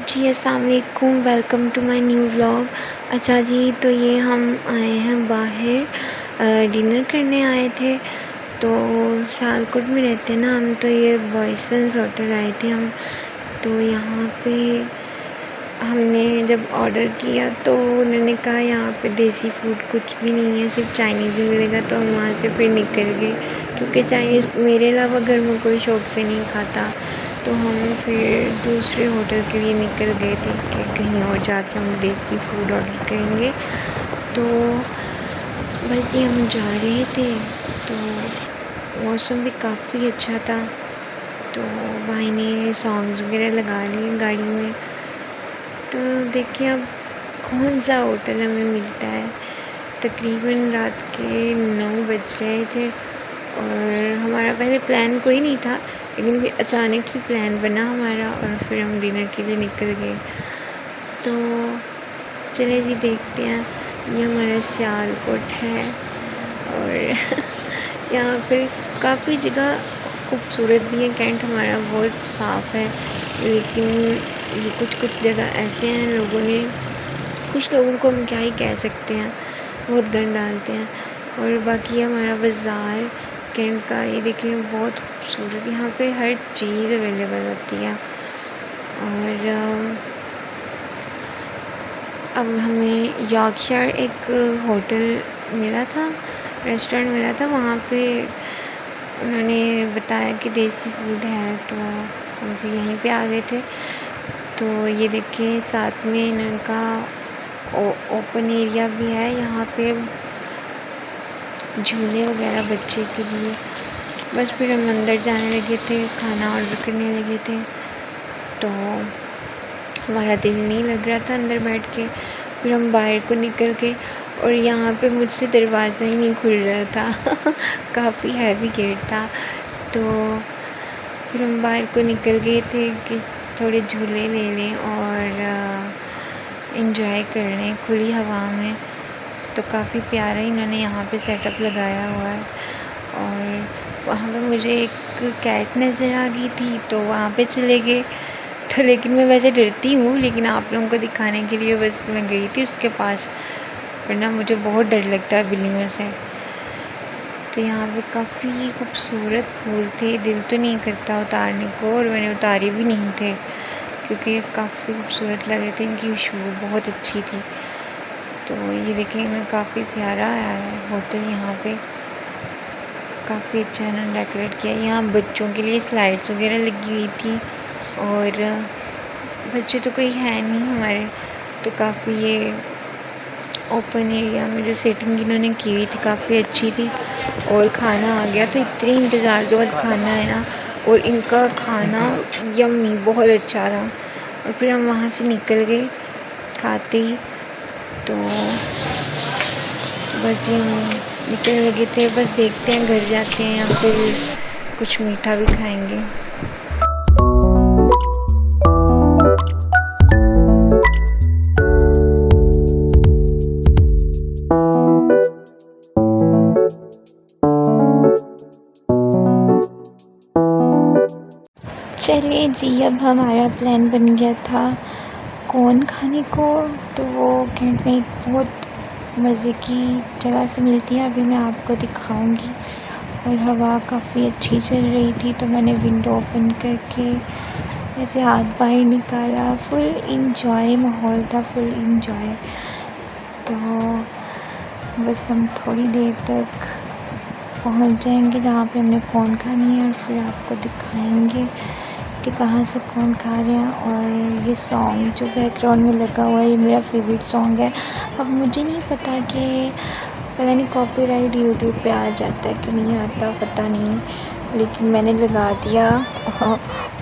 जी, अस्सलाम वालेकुम, welcome to my new vlog. अच्छा जी, तो ये हम आए हैं बाहर डिनर करने आए थे। तो सियालकोट में रहते हैं ना हम, तो ये बॉयसन्स होटल आए थे हम। तो यहाँ पे हमने जब ऑर्डर किया तो उन्होंने कहा यहाँ पे देसी फूड कुछ भी नहीं है, सिर्फ चाइनीज़ ही मिलेगा। तो हम वहाँ से फिर निकल गए, क्योंकि चाइनीज़ मेरे अलावा घर में कोई शौक़ से नहीं खाता। तो हम फिर दूसरे होटल के लिए निकल गए थे कि कहीं और जाके हम देसी फूड ऑर्डर करेंगे। तो बस ये हम जा रहे थे, तो मौसम भी काफ़ी अच्छा था। तो भाई ने सॉन्ग्स वगैरह लगा लिए गाड़ी में। तो देखिए अब कौन सा होटल हमें मिलता है। तकरीबन रात के 9 बज रहे थे और हमारा पहले प्लान कोई नहीं था, लेकिन फिर अचानक ही प्लान बना हमारा और फिर हम डिनर के लिए निकल गए। तो चलिए जी देखते हैं। ये हमारा सियालकोट है और यहाँ पे काफ़ी जगह खूबसूरत भी है। कैंट हमारा बहुत साफ़ है, लेकिन ये कुछ जगह ऐसे हैं, कुछ लोगों को हम क्या ही कह सकते हैं, बहुत गंद डालते हैं। और बाकी हमारा बाज़ार कैंट का, ये देखिए बहुत खूबसूरत, यहाँ पे हर चीज़ अवेलेबल होती है। और अब हमें यॉर्कशायर एक होटल मिला था, रेस्टोरेंट मिला था, वहाँ पे उन्होंने बताया कि देसी फूड है, तो हम फिर यहीं पे आ गए थे। तो ये देखिए साथ में इनका ओपन एरिया भी है, यहाँ पे झूले वगैरह बच्चे के लिए। बस फिर हम अंदर जाने लगे थे, खाना ऑर्डर करने लगे थे। तो हमारा दिल नहीं लग रहा था अंदर बैठ के, फिर हम बाहर को निकल के, और यहाँ पे मुझसे दरवाज़ा ही नहीं खुल रहा था काफ़ी हैवी गेट था। तो फिर हम बाहर को निकल गए थे कि थोड़े झूले ले लें और एंजॉय कर लें खुली हवा में। तो काफ़ी प्यारा इन्होंने यहाँ पे सेटअप लगाया हुआ है। और वहाँ पे मुझे एक कैट नज़र आ गई थी, तो वहाँ पे चले गए। तो लेकिन मैं वैसे डरती हूँ, लेकिन आप लोगों को दिखाने के लिए बस मैं गई थी उसके पास, वरना मुझे बहुत डर लगता है बिल्लियों से। तो यहाँ पे काफ़ी खूबसूरत फूल थे, दिल तो नहीं करता उतारने को, और मैंने उतारे भी नहीं थे क्योंकि ये काफ़ी खूबसूरत लग रहे थे, इनकी खुशबू बहुत अच्छी थी। तो ये देखिए इन्होंने काफ़ी प्यारा है होटल, यहाँ पे काफ़ी अच्छा इन्होंने डेकोरेट किया। यहाँ बच्चों के लिए स्लाइड्स वगैरह लगी हुई थी, और बच्चे तो कोई है नहीं हमारे, तो काफ़ी ये ओपन एरिया में जो सेटिंग इन्होंने की हुई थी काफ़ी अच्छी थी। और खाना आ गया, तो इतने इंतज़ार के बाद खाना आया, और इनका खाना यम्मी बहुत अच्छा था। और फिर हम वहाँ से निकल गए खाते ही। तो बस जी हम निकलने लगे थे, बस देखते हैं घर जाते हैं या फिर कुछ मीठा भी खाएंगे। चलिए जी, अब हमारा प्लान बन गया था कॉर्न खाने को। तो वो कैंट में एक बहुत मज़े की जगह से मिलती है, अभी मैं आपको दिखाऊंगी। और हवा काफ़ी अच्छी चल रही थी, तो मैंने विंडो ओपन करके ऐसे हाथ बाहर निकाला। फुल इंजॉय माहौल था, फुल इंजॉय। तो बस हम थोड़ी देर तक पहुंच जाएंगे जहाँ पे हमने कॉर्न खानी है, और फिर आपको दिखाएंगे कि कहाँ से कौन खा रहे हैं। और ये सॉन्ग जो बैकग्राउंड में लगा हुआ है, ये मेरा फेवरेट सॉन्ग है। अब मुझे नहीं पता कि पता नहीं कॉपीराइट यूट्यूब पे आ जाता है कि नहीं आता, पता नहीं, लेकिन मैंने लगा दिया।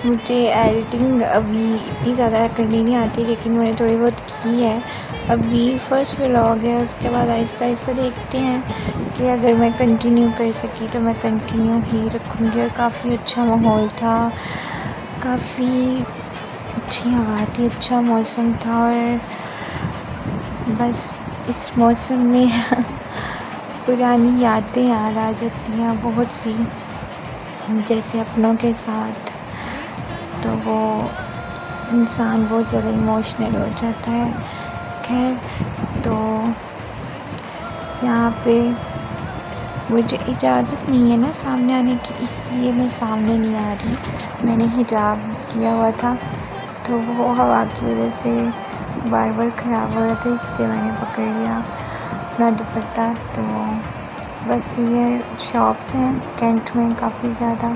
मुझे एडिटिंग अभी इतनी ज़्यादा करनी नहीं आती, लेकिन मैंने थोड़ी बहुत की है। अभी फर्स्ट व्लॉग है, उसके बाद आहिस्ता आहिस्ता देखते हैं कि अगर मैं कंटिन्यू कर सकी तो मैं कंटिन्यू ही रखूँगी। और काफ़ी अच्छा माहौल था, काफ़ी अच्छी हवा थी, अच्छा मौसम था। और बस इस मौसम में पुरानी यादें याद आ जाती हैं बहुत सी, जैसे अपनों के साथ। तो वो इंसान बहुत ज़्यादा इमोशनल हो जाता है। खैर, तो यहाँ पे मुझे इजाज़त नहीं है ना सामने आने की, इसलिए मैं सामने नहीं आ रही। मैंने हिजाब किया हुआ था, तो वो हवा की वजह से बार बार ख़राब हो रहा था, इसलिए मैंने पकड़ लिया अपना दुपट्टा। तो बस ये शॉप्स हैं कैंट में काफ़ी ज़्यादा,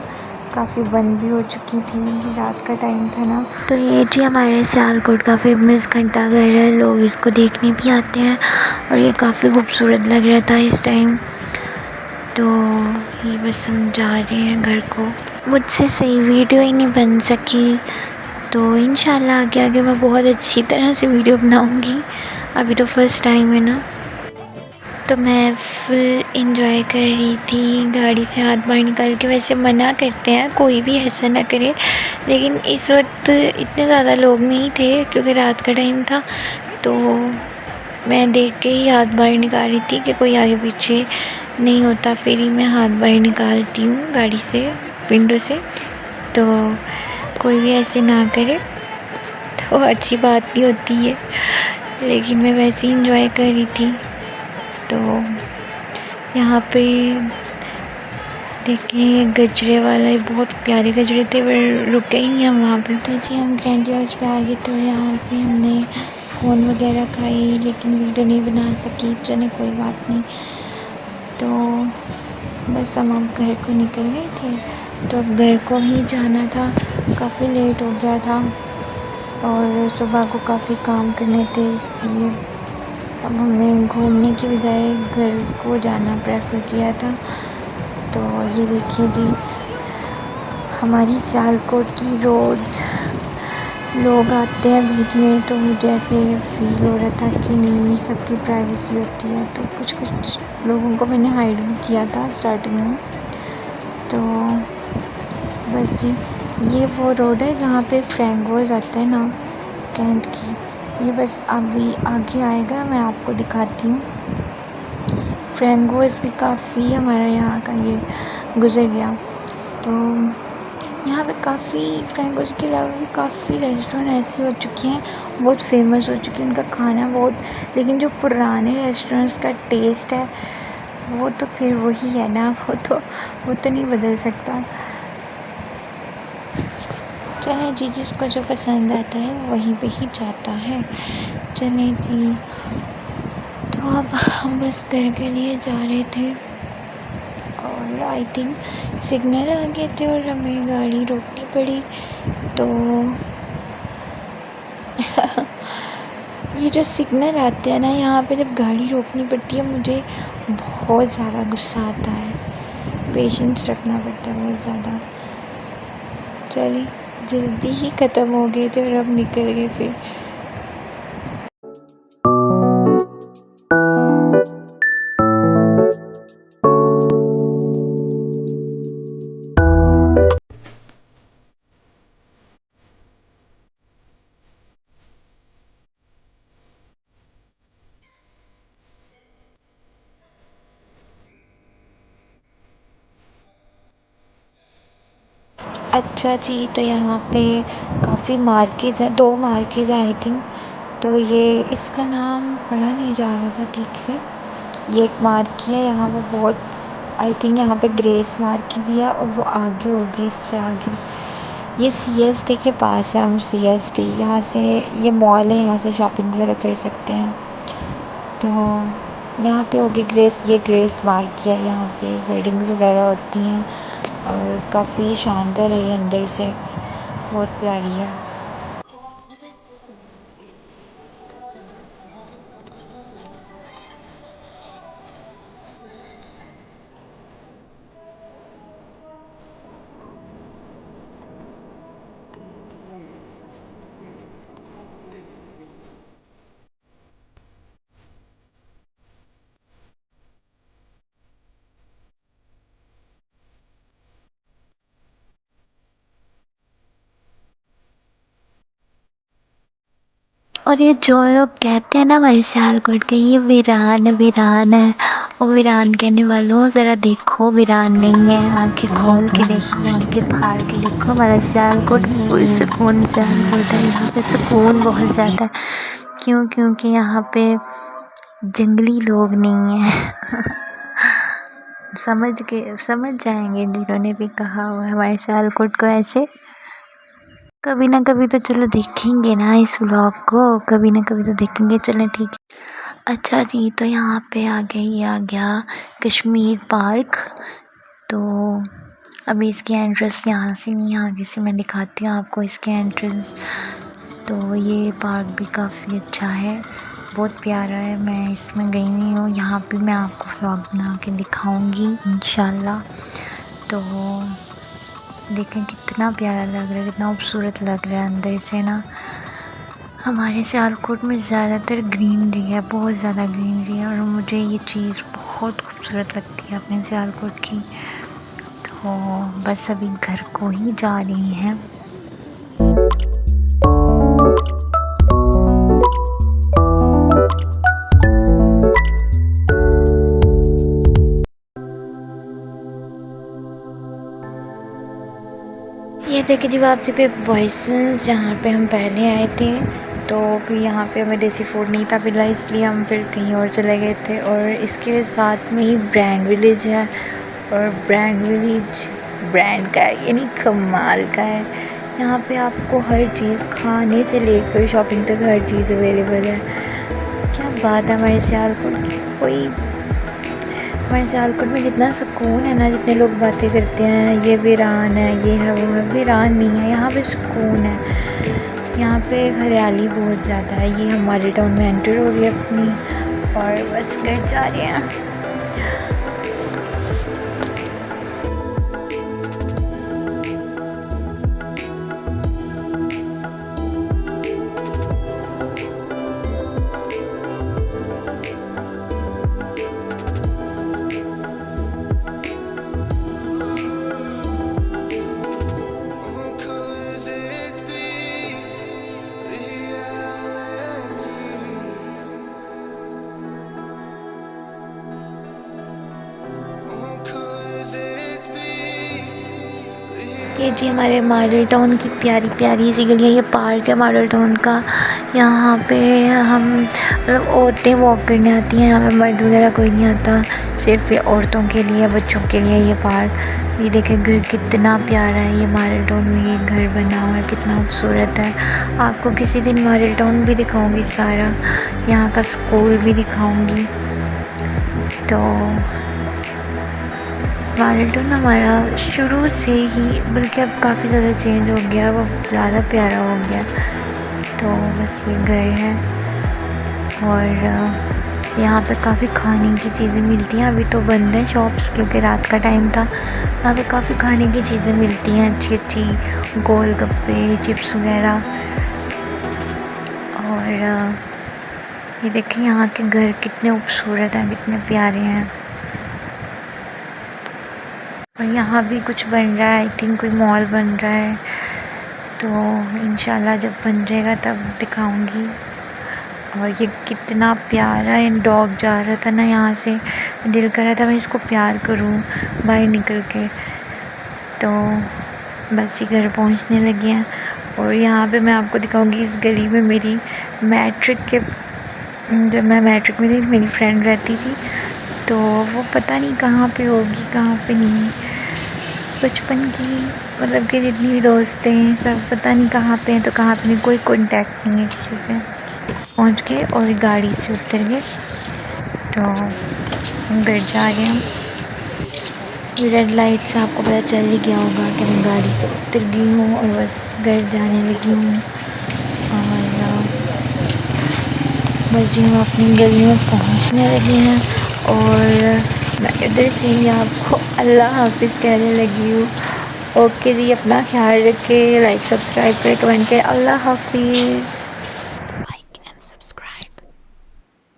काफ़ी बंद भी हो चुकी थी, रात का टाइम था ना। तो ये जी हमारे सियालकोट का फेमस घंटाघर है, लोग इसको देखने भी आते हैं और ये काफ़ी खूबसूरत लग रहा था इस टाइम। तो ये बस हम जा रहे हैं घर को। मुझसे सही वीडियो ही नहीं बन सकी, तो इंशाल्लाह आगे आगे मैं बहुत अच्छी तरह से वीडियो बनाऊंगी। अभी तो फर्स्ट टाइम है ना। तो मैं फुल एंजॉय कर रही थी, गाड़ी से हाथ बाहर निकाल के। वैसे मना करते हैं कोई भी ऐसा ना करे, लेकिन इस वक्त इतने ज़्यादा लोग नहीं थे क्योंकि रात का टाइम था। तो मैं देख के ही हाथ बाहर निकाल रही थी कि कोई आगे पीछे नहीं होता, फिर ही मैं हाथ बाहर निकालती हूँ गाड़ी से, विंडो से। तो कोई भी ऐसे ना करे तो अच्छी बात भी होती है, लेकिन मैं वैसे ही इंजॉय कर रही थी। तो यहाँ पे देखें गजरे वाला, ये बहुत प्यारे गजरे थे, पर रुके ही नहीं हम वहाँ पे। तो जी हम ग्रैंडी हाउस पे आ गए, तो यहाँ पे हमने कोन वगैरह खाई, लेकिन वीडियो नहीं बना सकी। चले कोई बात नहीं। तो बस हम अब घर को निकल गए थे, तो अब घर को ही जाना था, काफ़ी लेट हो गया था और सुबह को काफ़ी काम करने थे, इसलिए अब हमने घूमने की बजाय घर को जाना प्रेफर किया था। तो ये देखिए जी हमारी सियालकोट की रोड्स, लोग आते हैं बीच में, तो मुझे ऐसे फील हो रहा था कि नहीं, सबकी प्राइवेसी होती है। तो कुछ कुछ लोगों को मैंने हाइड भी किया था स्टार्टिंग में। तो बस ये वो रोड है जहाँ पे फ्रैंकोस आते हैं ना कैंट की। ये बस अभी आगे आएगा, मैं आपको दिखाती हूँ। फ्रैंकोस भी काफ़ी हमारा यहाँ का ये गुज़र गया। तो यहाँ पे काफ़ी फ्रैंकोस के अलावा भी काफ़ी रेस्टोरेंट ऐसे हो चुके हैं, बहुत फेमस हो चुके हैं, उनका खाना बहुत। लेकिन जो पुराने रेस्टोरेंट्स का टेस्ट है वो तो फिर वही है ना, वो तो नहीं बदल सकता। चलें जी, जिसको जो पसंद आता है वहीं पे ही जाता है। चलें जी, तो अब हम बस घर के लिए जा रहे थे और आई थिंक सिग्नल आ गए थे और हमें गाड़ी रोकनी पड़ी। तो ये जो सिग्नल आते हैं ना यहाँ पे, जब गाड़ी रोकनी पड़ती है, मुझे बहुत ज़्यादा गुस्सा आता है, पेशेंस रखना पड़ता है बहुत ज़्यादा। चलिए जल्दी ही ख़त्म हो गए थे और अब निकल गए फिर। अच्छा जी, तो यहाँ पे काफ़ी मार्केज़ हैं, 2 मार्केज़ हैं आई थिंक। तो ये इसका नाम पढ़ा नहीं जा रहा था ठीक से। ये एक मार्की है यहाँ पे बहुत, आई थिंक यहाँ पे ग्रेस मार्की भी है और वो आगे होगी, इससे आगे। ये CST के पास है, हम CST यहाँ से, ये मॉल है, यहाँ से शॉपिंग वगैरह कर सकते हैं। तो यहाँ पे होगी ग्रेस, ये ग्रेस मार्की है, यहाँ पे वेडिंग्स वगैरह होती हैं और काफ़ी शानदार है ये अंदर से, बहुत प्यारी है। और ये जो लोग कहते हैं ना हमारे सियालकोट के, ये वीरान वीरान है, ओ वीरान कहने वालों, ज़रा देखो वीरान नहीं है, आंखें खोल के देखो, आंखें फाड़ के देखो। हमारा सियालकोट पुरसुकून सियालकोट है। यहाँ पे सुकून बहुत ज़्यादा है। क्यों? क्योंकि यहाँ पे जंगली लोग नहीं हैं। समझ जाएंगे जिन्होंने भी कहा हुआ है हमारे सियालकोट को ऐसे। कभी ना कभी तो चलो देखेंगे ना इस व्लॉग को, कभी ना कभी तो देखेंगे। चलें ठीक है। अच्छा जी, तो यहाँ पे ये आ गया कश्मीर पार्क। तो अभी इसकी एंट्रेंस यहाँ से नहीं, आगे से मैं दिखाती हूँ आपको इसके एंट्रेंस। तो ये पार्क भी काफ़ी अच्छा है, बहुत प्यारा है। मैं इसमें गई नहीं हूँ, यहाँ पे मैं आपको व्लॉग बना के दिखाऊंगी इंशाल्लाह। तो देखें कितना प्यारा लग रहा है, कितना खूबसूरत लग रहा है अंदर से ना। हमारे सियालकोट में ज़्यादातर ग्रीनरी है, बहुत ज़्यादा ग्रीनरी है, और मुझे ये चीज़ बहुत खूबसूरत लगती है अपने सियालकोट की। तो बस अभी घर को ही जा रही हैं। ये देखिए जी वापसी पे बॉयज़, जहाँ पे हम पहले आए थे। तो फिर यहाँ पे हमें देसी फूड नहीं था मिला, इसलिए हम फिर कहीं और चले गए थे। और इसके साथ में ही ब्रांड विलेज है, और ब्रांड विलेज ब्रांड का है, यानी कमाल का है। यहाँ पे आपको हर चीज़, खाने से लेकर शॉपिंग तक हर चीज़ अवेलेबल है। क्या बात है हमारे सियालकोट की। हमारे सियालकोट में जितना सुकून है ना, जितने लोग बातें करते हैं ये वीरान है, ये है, वो है, वीरान नहीं है, यहाँ पे सुकून है। यहाँ पे हरियाली बहुत ज़्यादा है। ये हमारे टाउन में एंटर हो गई अपनी, और बस घर जा रहे हैं। ये जी हमारे मॉडल टाउन की प्यारी प्यारी सी गली है। ये पार्क है मॉडल टाउन का। यहाँ पे हम मतलब औरतें वॉक करने आती हैं, यहाँ पे मर्द वगैरह कोई नहीं आता, सिर्फ ये औरतों के लिए, बच्चों के लिए ये पार्क। ये देखें घर कितना प्यारा है। ये मॉडल टाउन में ये घर बना हुआ है, कितना खूबसूरत है। आपको किसी दिन मॉडल टाउन भी दिखाऊंगी सारा, यहाँ का स्कूल भी दिखाऊंगी। तो मॉडल टाउन हमारा शुरू से ही, बल्कि अब काफ़ी ज़्यादा चेंज हो गया, वो ज़्यादा प्यारा हो गया। तो बस ये घर है, और यहाँ पे काफ़ी खाने की चीज़ें मिलती हैं। अभी तो बंद है शॉप्स क्योंकि रात का टाइम था। यहाँ पे काफ़ी खाने की चीज़ें मिलती हैं अच्छी अच्छी, गोलगप्पे, चिप्स वगैरह। और ये देखें यहाँ के घर कितने खूबसूरत हैं, कितने प्यारे हैं। और यहाँ भी कुछ बन रहा है, आई थिंक कोई मॉल बन रहा है। तो इंशाल्लाह जब बन जाएगा तब दिखाऊंगी। और ये कितना प्यारा है, डॉग जा रहा था ना यहाँ से, दिल कर रहा था मैं इसको प्यार करूँ बाहर निकल के। तो बस ये घर पहुँचने लगे हैं। और यहाँ पे मैं आपको दिखाऊंगी इस गली में मेरी जब मैं मैट्रिक में थी मेरी फ्रेंड रहती थी। तो वो पता नहीं कहाँ पे होगी, कहाँ पे नहीं। बचपन की मतलब कि जितनी भी दोस्त हैं सब पता नहीं कहाँ पे हैं, तो कहाँ पे नहीं, कोई कांटेक्ट नहीं है किसी से। पहुँच गए और गाड़ी से उतर गए, तो हम घर जा रहे हैं। रेड लाइट से आपको पता चल ही गया होगा कि मैं गाड़ी से उतर गई हूँ और बस घर जाने लगी हूँ। और बस जी हम अपनी गली में पहुँचने लगे हैं, और मैं इधर से ही आपको अल्लाह हाफिज़ कहने लगी हूँ। ओके जी, अपना ख्याल रखें, लाइक सब्सक्राइब करें, कमेंट करें। अल्लाह हाफिज़।